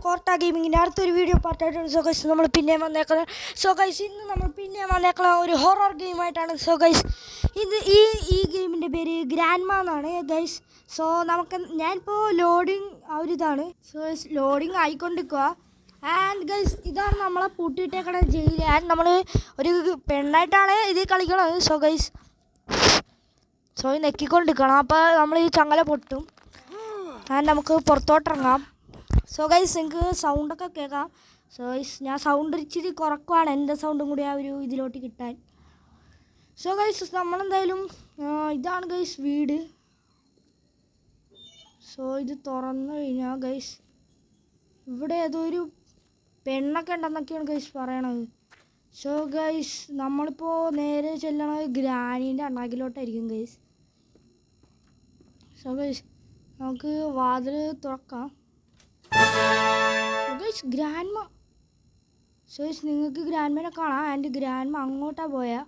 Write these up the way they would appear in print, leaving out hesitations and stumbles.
Correa ഗെയിമിങ്ങിൻ്റെ അടുത്തൊരു video പാർട്ടായിട്ടാണ്. So guys നമ്മൾ പിന്നെയും വന്നേക്കുന്നത്. സോ ഗൈസ് ഇന്ന് നമ്മൾ പിന്നെയും വന്നേക്കുന്ന ഒരു ഹൊറർ ഗെയിമായിട്ടാണ്. സോ ഗൈസ് ഇത് ഈ ഗെയിമിൻ്റെ പേര് ഗ്രാൻഡ്മാ എന്നാണ് ഗൈസ്. സോ ഞാനിപ്പോൾ ലോഡിങ് ആ ഒരു ഇതാണ്. സോ ഗൈസ് ലോഡിങ് ആയിക്കൊണ്ടിരിക്കുക. ആൻഡ് ഗൈസ് ഇതാണ് നമ്മളെ പൂട്ടിയിട്ടേക്കണ ജയിൽ. ആൻഡ് നമ്മൾ ഒരു പെണ്ണായിട്ടാണ് ഇത് കളിക്കണത്. So guys നെക്കിക്കൊണ്ടിരിക്കണം. അപ്പോൾ നമ്മൾ ഈ ചങ്ങല പൊട്ടും. ആൻഡ് നമുക്ക് പുറത്തോട്ടിറങ്ങാം. സോ ഗൈസ് നിങ്ങൾക്ക് സൗണ്ടൊക്കെ കേൾക്കാം. സോ ഗൈസ് ഞാൻ സൗണ്ട് ഇച്ചിരി കുറക്കുവാണ്, എൻ്റെ സൗണ്ടും കൂടി ആ ഒരു ഇതിലോട്ട് കിട്ടാൻ. സോ ഗൈസ് നമ്മളെന്തായാലും ഇതാണ് ഗൈസ് വീട്. സോ ഇത് തുറന്നു കഴിഞ്ഞാൽ ഗൈസ് ഇവിടെ ഏതോ ഒരു പെണ്ണൊക്കെ ഉണ്ടെന്നൊക്കെയാണ് ഗൈസ് പറയണത്. സോ ഗൈസ് നമ്മളിപ്പോൾ നേരെ ചെല്ലണത് ഗ്രാനീൻ്റെ അണ്ണാക്കിലോട്ടായിരിക്കും ഗൈസ്. സോ ഗൈസ് നമുക്ക് വാതിൽ തുറക്കാം. So guys grandma. So guys നിങ്ങൾക്ക് ഗ്രാൻഡ്മേനെ കാണാം. ആൻഡ് ഗ്രാൻഡ്മ അങ്ങോട്ടാണ് പോയാൽ.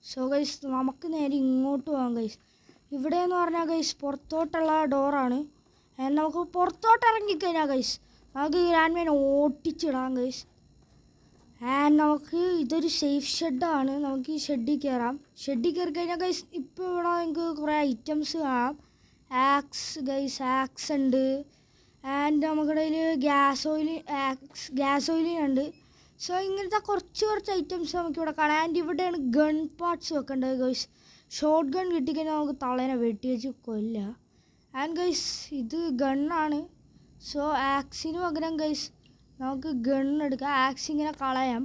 സോ ഗൈസ് നമുക്ക് നേരെ ഇങ്ങോട്ട് പോകാം ഗൈസ്. ഇവിടെ എന്ന് പറഞ്ഞാൽ ഗൈസ് പുറത്തോട്ടുള്ള ഡോറാണ്. ആൻഡ് നമുക്ക് പുറത്തോട്ട് ഇറങ്ങിക്കഴിഞ്ഞാൽ ഗൈസ് നമുക്ക് ഗ്രാൻഡ്മേനെ ഓട്ടിച്ചിടാം ഗൈസ്. ആൻഡ് നമുക്ക് ഇതൊരു സേഫ് ഷെഡാണ്. നമുക്ക് ഈ ഷെഡിൽ കയറാം. ഷെഡിൽ കയറി കഴിഞ്ഞാൽ ഗൈസ് ഇപ്പോൾ ഇവിടെ നിങ്ങൾക്ക് കുറേ ഐറ്റംസ് കാണാം. ആക്സ് ഗൈസ്, ആക്സ് ഉണ്ട്. ആൻഡ് നമുക്കിടയിൽ ഗ്യാസ് ഓയിലുണ്ട്. സോ ഇങ്ങനത്തെ കുറച്ച് ഐറ്റംസ് നമുക്കിവിടെ കാണാം. ആൻഡ് ഇവിടെയാണ് ഗൺ പാർട്സ് വെക്കേണ്ടത് ഗൈസ്. ഷോർട്ട് ഗൺ കിട്ടിക്കഴിഞ്ഞാൽ നമുക്ക് തളേനെ വെട്ടി വെച്ച് കൊല്ലാം. ആൻഡ് ഗൈസ് ഇത് ഗണ്ണാണ്. സോ ആക്സിന് പകരം ഗൈസ് നമുക്ക് ഗണ്ണെടുക്കാം. ആക്സ് ഇങ്ങനെ കളയാം,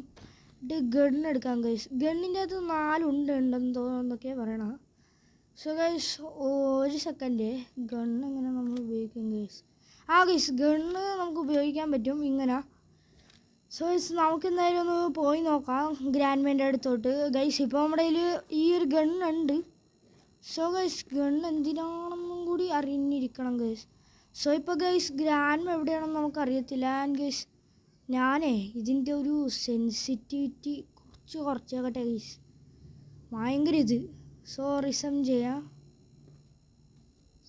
എന്നിട്ട് ഗണ്ണെടുക്കാം ഗൈസ്. ഗണ്ണിൻ്റെ അത് 4 ഉണ്ടെന്ന് തോന്നുന്നൊക്കെയാണ് പറയണത്. സോ ഗൈസ് ഒരു സെക്കൻഡ്, ഗണ്ണ് എങ്ങനെ നമ്മൾ ഉപയോഗിക്കും ഗൈസ്? ഗൈസ് ഗണ്ണ് നമുക്ക് ഉപയോഗിക്കാൻ പറ്റും ഇങ്ങനെ. സോ ഗൈസ് നമുക്ക് എന്തായാലും ഒന്ന് പോയി നോക്കാം ഗ്രാൻഡ്മേൻ്റെ അടുത്തോട്ട് ഗൈസ്. ഇപ്പോൾ നമ്മുടെ കയ്യിൽ ഈ ഒരു ഗണ്ണുണ്ട്. സോ ഗൈസ് ഗണ്ണ് എന്തിനാണെന്നും കൂടി അറിഞ്ഞിരിക്കണം ഗൈസ്. സോ ഇപ്പോൾ ഗൈസ് ഗ്രാൻഡ്മ എവിടെയാണെന്ന് നമുക്കറിയത്തില്ല. ആൻഡ് ഗൈസ് ഞാനേ ഇതിൻ്റെ ഒരു സെൻസിറ്റിവിറ്റി കുറച്ചേക്കട്ടെ ഗൈസ്, ഭയങ്കര ഇത്. സോ റിസം ചെയ്യാം.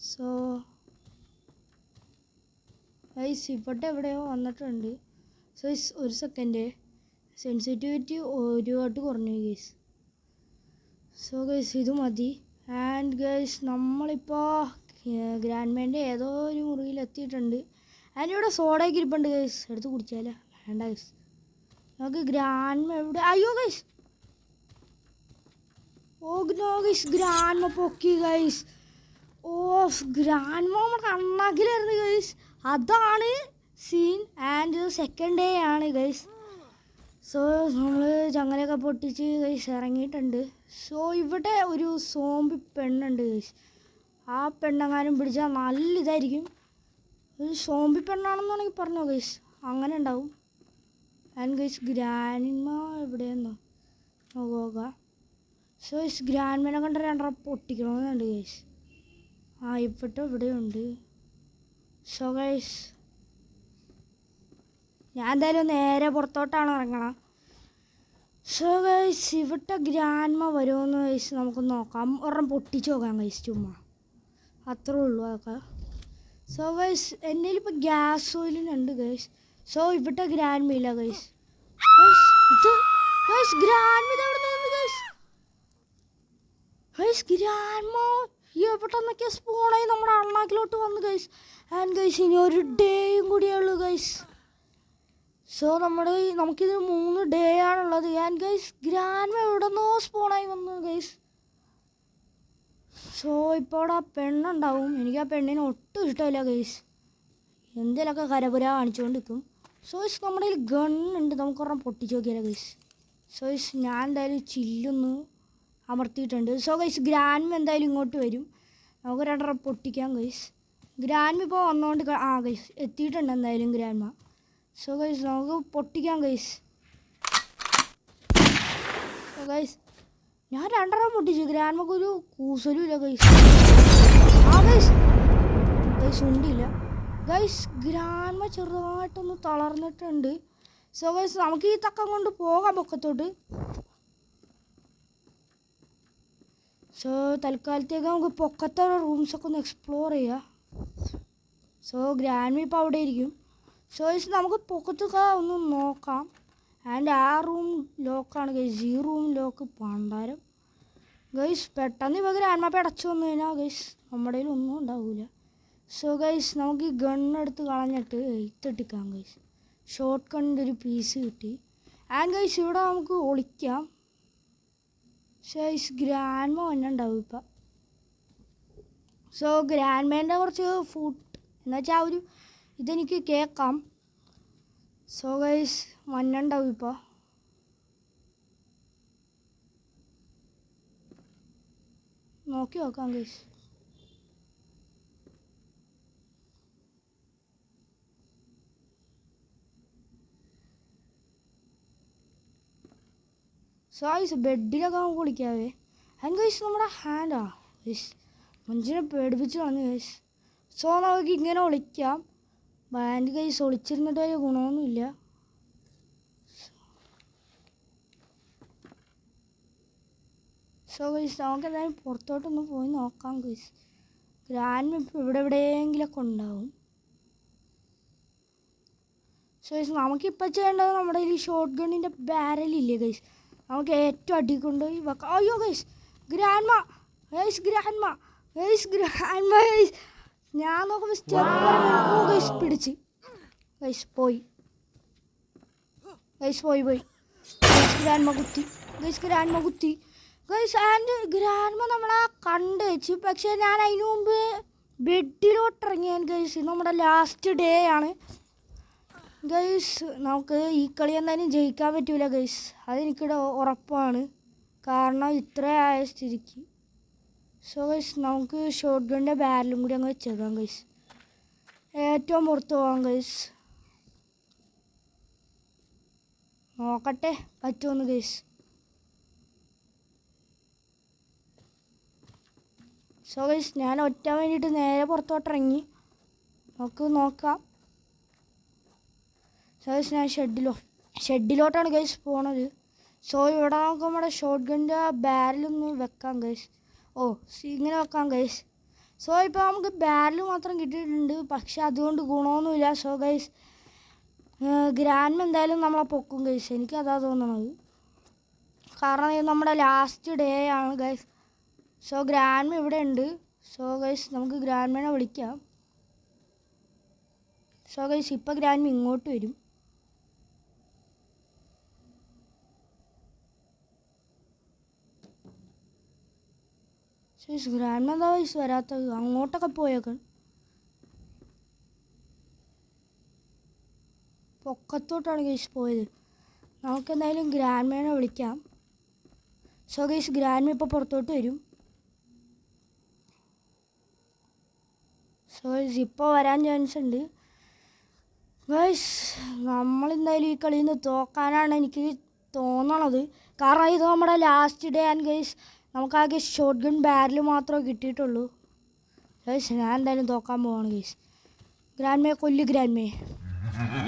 സോ ഗൈസ് ഇവിടെ എവിടെയോ വന്നിട്ടുണ്ട്. സോ ഗൈസ് ഒരു സെക്കൻഡ്, സെൻസിറ്റിവിറ്റി ഒരുപാട് കുറഞ്ഞു ഗൈസ്. സോ ഗൈസ് ഇത് മതി. ആൻഡ് ഗൈസ് നമ്മളിപ്പോൾ ഗ്രാൻഡ്മേൻ്റെ ഏതോ ഒരു മുറിയിൽ എത്തിയിട്ടുണ്ട്. ആൻഡ് ഇവിടെ സോഡയൊക്കെ ഇരിപ്പുണ്ട് ഗൈസ്, എടുത്ത് കുടിച്ചാലോ? വേണ്ട ഗൈസ്. നമുക്ക് ഗ്രാൻഡ്മ എവിടെ? അയ്യോ ഗൈസ്, നോ ഗൈസ് ഗ്രാൻഡ്മ പൊക്കി ഗൈസ്. ഗ്രാൻഡ്മ നമ്മുടെ അണ്ണാക്കിലായിരുന്നു ഗൈസ്. അതാണ് സീൻ. ആൻഡ് സെക്കൻഡ് ഡേ ആണ് ഗൈസ്. സോ നമ്മൾ ചങ്ങലയൊക്കെ പൊട്ടിച്ച് ഗൈസ് ഇറങ്ങിയിട്ടുണ്ട്. സോ ഇവിടെ ഒരു സോംബി പെണ്ണുണ്ട് ഗൈസ്. ആ പെണ്ണെങ്ങാനും പിടിച്ചാൽ നല്ല ഇതായിരിക്കും. ഒരു സോംബി പെണ്ണാണെന്നാണെങ്കിൽ പറഞ്ഞോ ഗൈസ്, അങ്ങനെ ഉണ്ടാവും. ആൻഡ് ഗൈസ് ഗ്രാൻഡ്മ എവിടെയെന്നോ നോക്കുക. സോ ഗൈസ് ഗ്രാൻഡ്മേനെ കണ്ട 2 പൊട്ടിക്കണമെന്നുണ്ട് ഗൈസ്. ഇവിടെയുണ്ട്. സോ ഗൈസ് ഞാൻ എന്തായാലും നേരെ പുറത്തോട്ടാണ് ഇറങ്ങണം. സോ ഗൈസ് ഇവിടെ ഗ്രാൻഡ്മ വരുമെന്ന് ഗൈസ് നമുക്ക് നോക്കാം. ഒരെണ്ണം പൊട്ടിച്ച് നോക്കാം ഗൈസ്, ചുമ്മാ അത്രേ ഉള്ളൂ അതൊക്കെ. സോ ഗൈസ് എൻ്റെ ഇപ്പോൾ ഗ്യാസ് ഓയിലുണ്ട് ഗൈസ്. സോ ഇവിടെ ഗ്രാൻഡ്മ ഇല്ല ഗൈസ്. ഇത് ഗൈസ് ഗ്രാൻഡ്മ ഇതെവിടെ നിന്ന് ഗൈസ്? ഗൈസ് ഗ്രാൻഡ്മ എവിടെ നിന്നൊക്കെ സ്പോണായി നമ്മുടെ അണ്ണാക്കിലോട്ട് വന്നു ഗൈസ്. ആൻഡ് ഗൈസ് ഇനി ഒരു ഡേയും കൂടിയേ ഉള്ളൂ ഗൈസ്. സോ നമുക്കിത് 3 ഡേ ആണുള്ളത്. ആൻഡ് ഗൈസ് ഗ്രാൻഡ്മ എവിടെ നിന്നോ സ്പോണായി വന്നു ഗൈസ്. സോ ഇപ്പോൾ അവിടെ ആ പെണ്ണുണ്ടാവും. എനിക്ക് ആ പെണ്ണിനെ ഒട്ടും ഇഷ്ടമില്ല ഗൈസ്. എന്തെങ്കിലുമൊക്കെ കരപുര കാണിച്ചുകൊണ്ടിരിക്കും. സോ ഗൈസ് നമ്മുടെ കയ്യിൽ ഗണ്ണുണ്ട്, നമുക്കൊരെണ്ണം പൊട്ടിച്ച് നോക്കിയാലോ ഗൈസ്. സോ ഗൈസ് ഞാൻ എന്തായാലും ചില്ലൊന്ന് അമർത്തിയിട്ടുണ്ട്. സോ ഗൈസ് ഗ്രാൻഡ്മ എന്തായാലും ഇങ്ങോട്ട് വരും. നമുക്ക് 2 പൊട്ടിക്കാം ഗൈസ്. ഗ്രാൻഡ്മ ഇപ്പോൾ വന്നുകൊണ്ട് ഗൈസ് എത്തിയിട്ടുണ്ട് എന്തായാലും ഗ്രാൻഡ്മ. സോ ഗൈസ് നമുക്ക് പൊട്ടിക്കാം ഗൈസ്. സോ ഗൈസ് ഞാൻ 2 പൊട്ടിച്ചു. ഗ്രാൻഡ്മക്കൊരു കൂസലും ഇല്ല ഗൈസ്. ഗൈസ് ഉണ്ടില്ല ഗൈസ്. ഗ്രാൻഡ്മ ചെറുതായിട്ടൊന്ന് തളർന്നിട്ടുണ്ട്. സോ ഗൈസ് നമുക്ക് ഈ തക്കം കൊണ്ട് പോകാം പൊക്കത്തോട്ട്. സോ തൽക്കാലത്തേക്ക് നമുക്ക് പൊക്കത്തെ റൂംസൊക്കെ ഒന്ന് എക്സ്പ്ലോർ ചെയ്യാം. സോ ഗ്രാൻഡ്മ ഇപ്പോൾ അവിടെ ഇരിക്കും. സോ ഗൈസ് നമുക്ക് പൊക്കത്തൊക്കെ ഒന്ന് നോക്കാം. ആൻഡ് ആ റൂം ലോക്കാണ് ഗൈസ്, ഈ റൂം ലോക്ക് പണ്ടാരം ഗൈസ്. പെട്ടെന്ന് ഇവ ഗ്രാൻഡ് മാപ്പ് അടച്ചു വന്നു കഴിഞ്ഞാൽ ഗൈസ് നമ്മുടെ കയ്യിൽ ഒന്നും ഉണ്ടാവില്ല. സോ ഗൈസ് നമുക്ക് ഈ ഗണ്ണെടുത്ത് കളഞ്ഞിട്ട് ഇത്തിട്ടിക്കാം ഗൈസ്. ഷോർട്ട് ഗണ്ണിൻ്റെ ഒരു പീസ് കിട്ടി. ആൻഡ് ഗൈസ് ഇവിടെ നമുക്ക് ഒളിക്കാം. ഗൈസ് ഗ്രാൻഡ് മാ വന്നുണ്ടാവും ഇപ്പം. സോ ഗ്രാൻഡ് മേൻ്റെ കുറച്ച് ഫുഡ് എന്ന് വെച്ചാൽ ആ ഒരു ഇതെനിക്ക് കേൾക്കാം. സോ ഗൈസ് മഞ്ഞുണ്ടാവും ഇപ്പോൾ. നോക്കി നോക്കാം ഗൈസ്. സോ ഗൈസ് ബെഡിലൊക്കെ നമുക്ക് വിളിക്കാവേ. ആൻഡ് ഗൈസ് നമ്മുടെ ഹാൻഡാ ഗൈസ് മഞ്ചിനെ പേടിപ്പിച്ച് കളഞ്ഞു ഗൈസ്. സോ നമുക്ക് ഇങ്ങനെ വിളിക്കാം. ആൻഡ് ഗൈസ് ഒളിച്ചിരുന്നിട്ട് വലിയ ഗുണമൊന്നുമില്ല. സോ ഗൈസ് നമുക്ക് എന്തായാലും പുറത്തോട്ടൊന്ന് പോയി നോക്കാം ഗൈസ്. ഗ്രാൻഡ് ഇപ്പോൾ ഇവിടെ എവിടെയെങ്കിലൊക്കെ ഉണ്ടാവും. സോ ഗൈസ് നമുക്കിപ്പോൾ ചെയ്യേണ്ടത് നമ്മുടെ ഈ ഷോർട്ട് ഗണ്ണിൻ്റെ ബാരലില്ലേ ഗൈസ്, നമുക്ക് ഏറ്റവും അടിക്കൊണ്ടുപോയി വെക്കാം. അയ്യോ ഗൈസ് ഗ്രാൻഡ് മാ ഗൈസ്, ഗ്രാൻഡ് മാ ഗൈസ്, ഗ്രാൻഡ് മാ ഗൈസ്. ഞാൻ നോക്കുമ്പോൾ സ്റ്റെപ്പ് ഗൈസ് പിടിച്ച് ഗൈസ് പോയി ഗൈസ്, പോയി ഗൈസ്. ഗ്രാൻഡ് മാ കുത്തി ഗൈസ്, ഗ്രാൻഡ് മാ കുത്തി ഗൈസ്. ആൻഡ് ഗ്രാൻഡ് മാ നമ്മളെ കണ്ട് വെച്ചു. പക്ഷേ ഞാൻ അതിന് മുമ്പ് ബെഡിലോട്ട് ഇറങ്ങിയാൻ ഗൈസ്. നമ്മുടെ ലാസ്റ്റ് ഡേ ആണ് ഗൈസ്. നമുക്ക് ഈ കളി എന്തായാലും ജയിക്കാൻ പറ്റൂല ഗൈസ്, അതെനിക്കിവിടെ ഉറപ്പാണ്. കാരണം ഇത്ര ആയ സ്ഥിതിക്ക്. സോ ഗൈസ് നമുക്ക് ഷോർട്ട് ഗണ്ണിൻ്റെ ബാരലും കൂടി അങ്ങ് വെച്ചേക്കാം ഗൈസ്. ഏറ്റവും പുറത്ത് പോകാം ഗൈസ്. നോക്കട്ടെ പറ്റുമെന്ന് ഗൈസ്. സോ ഗൈസ് ഞാൻ ഒറ്റ വേണ്ടിയിട്ട് നേരെ പുറത്തോട്ടിറങ്ങി. നമുക്ക് നോക്കാം. സോ ഗൈസ് ഞാൻ ഷെഡിലോട്ടാണ് ഗൈസ് പോണത്. സോ ഇവിടെ നമുക്ക് നമ്മുടെ ഷോർട്ട് ഗണ്ണിൻ്റെ ബാരലൊന്ന് വെക്കാം ഗൈസ്. ഓ ഇങ്ങനെ വെക്കാം ഗൈസ്. സോ ഇപ്പോൾ നമുക്ക് ബാരൽ മാത്രം കിട്ടിയിട്ടുണ്ട്, പക്ഷെ അതുകൊണ്ട് ഗുണമൊന്നുമില്ല. സോ ഗൈസ് ഗ്രാൻഡ് എന്തായാലും നമ്മളെ പൊക്കും ഗൈസ്, എനിക്കതാ തോന്നണത്. കാരണം ഇത് നമ്മുടെ ലാസ്റ്റ് ഡേ ആണ് ഗൈസ്. സോ ഗ്രാൻഡ് ഇവിടെ ഉണ്ട്. സോ ഗൈസ് നമുക്ക് ഗ്രാൻഡ് വിളിക്കാം. സോ ഗൈസ് ഇപ്പോൾ ഗ്രാൻഡ് ഇങ്ങോട്ട് വരും. ഗ്രാൻഡ് എന്താ വയസ്സ് വരാത്തത്, അങ്ങോട്ടൊക്കെ പോയേക്കാൻ. പൊക്കത്തോട്ടാണ് ഗൈസ് പോയത്. നമുക്കെന്തായാലും ഗ്രാൻഡ് വിളിക്കാം. സോ ഗൈസ് ഗ്രാൻഡ് ഇപ്പോൾ പുറത്തോട്ട് വരും. സോ ഗൈസ് ഇപ്പോൾ വരാൻ ചാൻസ് ഉണ്ട് ഗൈസ്. നമ്മളെന്തായാലും ഈ കളിയിൽ നിന്ന് തോക്കാനാണ് എനിക്ക് തോന്നണത്. കാരണം ഇത് നമ്മുടെ ലാസ്റ്റ് ഡേ ആൻഡ് ഗൈസ് നമുക്കാകെ ഷോർട്ട് ഗൺ ബാരൽ മാത്രമേ കിട്ടിയിട്ടുള്ളൂ ഗൈസ്. ഞാൻ എന്തായാലും തോക്കാൻ പോവാണ് ഗൈസ്. ഗ്രാൻഡ് കൊല്ലു ഗ്രാൻഡ്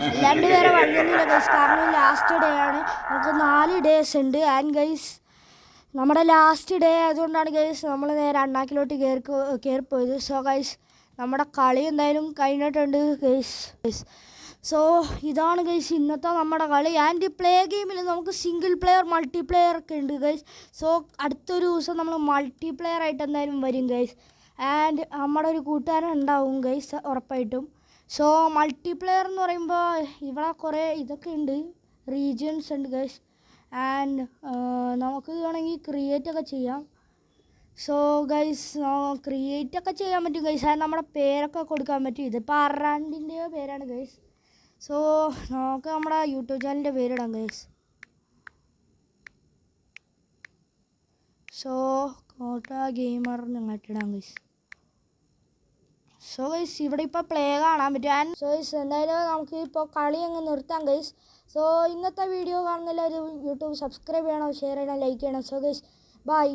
അല്ലാണ്ട് വേറെ വഴിയൊന്നുമില്ല ഗൈസ്. കാരണം ലാസ്റ്റ് ഡേ ആണ്, നമുക്ക് 4 ഡേയ്സ് ഉണ്ട്. ആൻഡ് ഗൈസ് നമ്മുടെ ലാസ്റ്റ് ഡേ ആയതുകൊണ്ടാണ് ഗൈസ് നമ്മൾ നേരെ അണ്ണാക്കിലോട്ട് കയറിപ്പോയത്. സോ ഗൈസ് നമ്മുടെ കളി എന്തായാലും കഴിഞ്ഞിട്ടുണ്ട് ഗൈസ്. സോ ഇതാണ് ഗൈസ് ഇന്നത്തെ നമ്മുടെ കളി. ആൻഡ് പ്ലേ ഗെയിമിൽ നമുക്ക് സിംഗിൾ പ്ലെയർ മൾട്ടി പ്ലെയർ ഒക്കെ ഉണ്ട് ഗൈസ്. സോ അടുത്തൊരു ദിവസം നമ്മൾ മൾട്ടി പ്ലെയർ ആയിട്ട് എന്തായാലും വരും ഗൈസ്. ആൻഡ് നമ്മുടെ ഒരു കൂട്ടുകാരൻ ഉണ്ടാവും ഗൈസ് ഉറപ്പായിട്ടും. സോ മൾട്ടി പ്ലെയർ എന്ന് പറയുമ്പോൾ ഇവിടെ കുറേ ഇതൊക്കെ ഉണ്ട്, റീജിയൻസ് ഉണ്ട് ഗൈസ്. ആൻഡ് നമുക്ക് വേണമെങ്കിൽ ക്രിയേറ്റ് ഒക്കെ ചെയ്യാം. സോ ഗൈസ് ക്രിയേറ്റ് ഒക്കെ ചെയ്യാൻ പറ്റും ഗൈസ്. ആൻഡ് നമ്മുടെ പേരൊക്കെ കൊടുക്കാൻ പറ്റും. ഇതിപ്പോൾ അറാൻഡിൻ്റെ പേരാണ് ഗൈസ്. സോ നമുക്ക് നമ്മുടെ യൂട്യൂബ് ചാനലിൻ്റെ പേരിടാം ഗൈസ്. സോ കോട്ട ഗെയിമർ ഞങ്ങട്ടിടാം ഗൈസ്. സോ ഗൈസ് ഇവിടെ ഇപ്പോൾ പ്ലേ കാണാൻ പറ്റും. ആൻഡ് സോ ഗൈസ് എന്തായാലും നമുക്ക് ഇപ്പോൾ കളി അങ്ങ് നിർത്താം ഗൈസ്. സോ ഇന്നത്തെ വീഡിയോ കാണുന്ന എല്ലാവരും യൂട്യൂബ് സബ്സ്ക്രൈബ് ചെയ്യണം, ഷെയർ ചെയ്യണം, ലൈക്ക് ചെയ്യണം. So guys bye.